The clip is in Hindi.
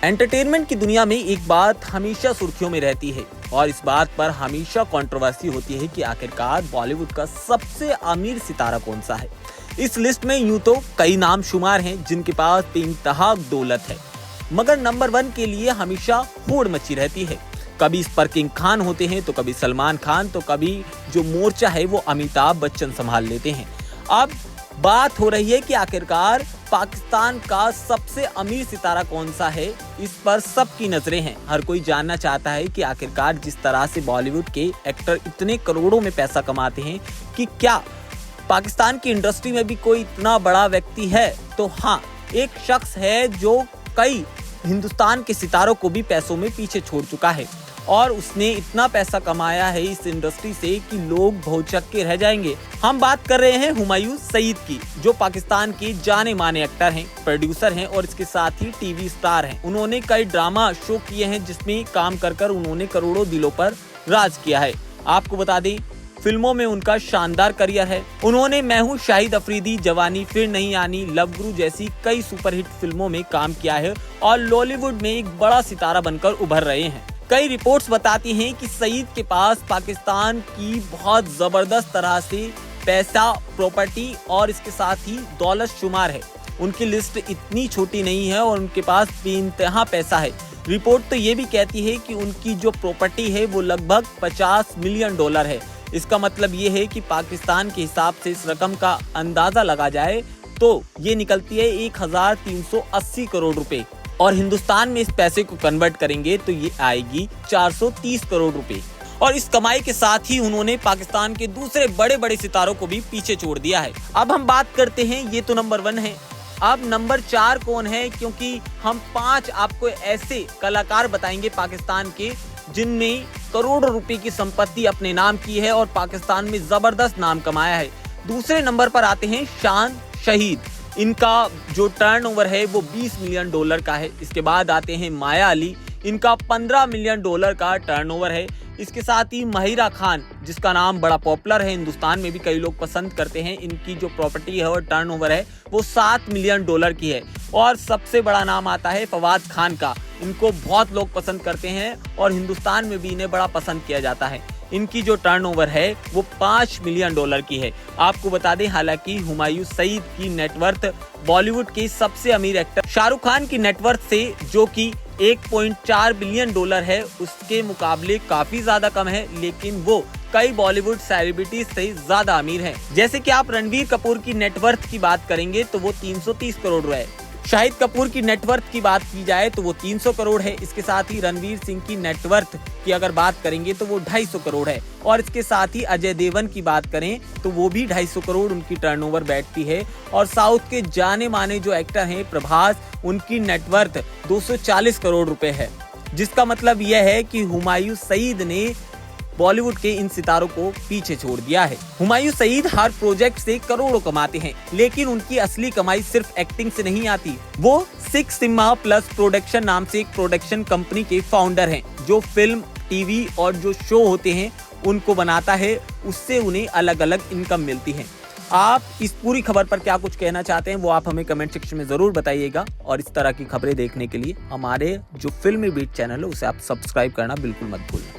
एंटरटेनमेंट की दुनिया में एक बात हमेशा सुर्खियों में रहती है और इस बात पर हमेशा कंट्रोवर्सी होती है कि आखिरकार बॉलीवुड का सबसे अमीर सितारा कौन सा है। इस लिस्ट में यूं तो कई नाम शुमार हैं जिनके पास बेइंतहा दौलत है, मगर नंबर 1 के लिए हमेशा होड़ मची रहती है। कभी इस पर किंग खान होते हैं तो कभी सलमान खान, तो कभी जो मोर्चा है वो अमिताभ बच्चन संभाल लेते हैं। अब बात हो रही है कि आखिरकार पाकिस्तान का सबसे अमीर सितारा कौन सा है। इस पर सबकी नजरें हैं। हर कोई जानना चाहता है कि आखिरकार जिस तरह से बॉलीवुड के एक्टर इतने करोड़ों में पैसा कमाते हैं कि क्या पाकिस्तान की इंडस्ट्री में भी कोई इतना बड़ा व्यक्ति है। तो हाँ, एक शख्स है जो कई हिंदुस्तान के सितारों को भी पैसों में पीछे छोड़ चुका है और उसने इतना पैसा कमाया है इस इंडस्ट्री से कि लोग भौचक के रह जाएंगे। हम बात कर रहे हैं हुमायूं सईद की, जो पाकिस्तान के जाने माने एक्टर हैं, प्रोड्यूसर हैं और इसके साथ ही टीवी स्टार हैं। उन्होंने कई ड्रामा शो किए हैं जिसमें काम कर उन्होंने करोड़ों दिलों पर राज किया है। आपको बता दें, फिल्मों में उनका शानदार करियर है। उन्होंने मैं हूं शाहिद अफरीदी, जवानी फिर नहीं आनी, लव गुरु जैसी कई सुपरहिट फिल्मों में काम किया है और लॉलीवुड में एक बड़ा सितारा बनकर उभर रहे हैं। कई रिपोर्ट्स बताती हैं कि सईद के पास पाकिस्तान की बहुत जबरदस्त तरह से पैसा, प्रॉपर्टी और इसके साथ ही दौलत शुमार है। उनकी लिस्ट इतनी छोटी नहीं है और उनके पास बेइंतहा पैसा है। रिपोर्ट तो ये भी कहती है कि उनकी जो प्रॉपर्टी है वो लगभग $50 मिलियन है। इसका मतलब ये है कि पाकिस्तान के हिसाब से इस रकम का अंदाजा लगा जाए तो ये निकलती है 1380 करोड़ रुपए और हिंदुस्तान में इस पैसे को कन्वर्ट करेंगे तो ये आएगी 430 करोड़ रुपए। और इस कमाई के साथ ही उन्होंने पाकिस्तान के दूसरे बड़े बड़े सितारों को भी पीछे छोड़ दिया है। अब हम बात करते हैं, ये तो नंबर 1 है। अब नंबर 4 कौन है, क्योंकि हम 5 आपको ऐसे कलाकार बताएंगे पाकिस्तान के जिनमें करोड़ों रुपए की संपत्ति अपने नाम की है और पाकिस्तान में जबरदस्त नाम कमाया है। दूसरे नंबर पर आते हैं शान शहीद। इनका जो टर्नओवर है वो $20 मिलियन का है। इसके बाद आते हैं माया अली, इनका $15 मिलियन का टर्नओवर है। इसके साथ ही महिरा खान, जिसका नाम बड़ा पॉपुलर है, हिंदुस्तान में भी कई लोग पसंद करते हैं। इनकी जो प्रॉपर्टी है और टर्नओवर है वो $7 मिलियन की है। और सबसे बड़ा नाम आता है फवाद खान का। इनको बहुत लोग पसंद करते हैं और हिंदुस्तान में भी इन्हें बड़ा पसंद किया जाता है। इनकी जो टर्नओवर है वो $5 मिलियन की है। आपको बता दें, हालांकि हुमायूं सईद की नेटवर्थ बॉलीवुड के सबसे अमीर एक्टर शाहरुख खान की नेटवर्थ से, जो कि $1.4 बिलियन है, उसके मुकाबले काफी ज्यादा कम है, लेकिन वो कई बॉलीवुड सेलिब्रिटीज से ज्यादा अमीर हैं। जैसे कि आप रणवीर कपूर की नेटवर्थ की बात करेंगे तो वो 330 करोड़ है। शाहिद कपूर की नेटवर्थ की बात की जाए तो वो 300 करोड़ है। इसके साथ ही रणवीर सिंह की नेटवर्थ की अगर बात करेंगे तो वो 250 करोड़ है। और इसके साथ ही अजय देवगन की बात करें तो वो भी 250 करोड़ उनकी टर्नओवर बैठती है। और साउथ के जाने माने जो एक्टर हैं प्रभास, उनकी नेटवर्थ 240 करोड़ रुपए है। जिसका मतलब यह है कि हुमायूं सईद ने बॉलीवुड के इन सितारों को पीछे छोड़ दिया है। हुमायूं सईद हर प्रोजेक्ट से करोड़ों कमाते हैं, लेकिन उनकी असली कमाई सिर्फ एक्टिंग से नहीं आती। वो 6 सिग्मा प्लस प्रोडक्शन नाम से एक प्रोडक्शन कंपनी के फाउंडर हैं, जो फिल्म, टीवी और जो शो होते हैं उनको बनाता है। उससे उन्हें अलग अलग इनकम मिलती है। आप इस पूरी खबर पर क्या कुछ कहना चाहते हैं वो आप हमें कमेंट सेक्शन में जरूर बताइएगा। और इस तरह की खबरें देखने के लिए हमारे जो फिल्मी बीट चैनल है उसे आप सब्सक्राइब करना बिल्कुल मत भूलना।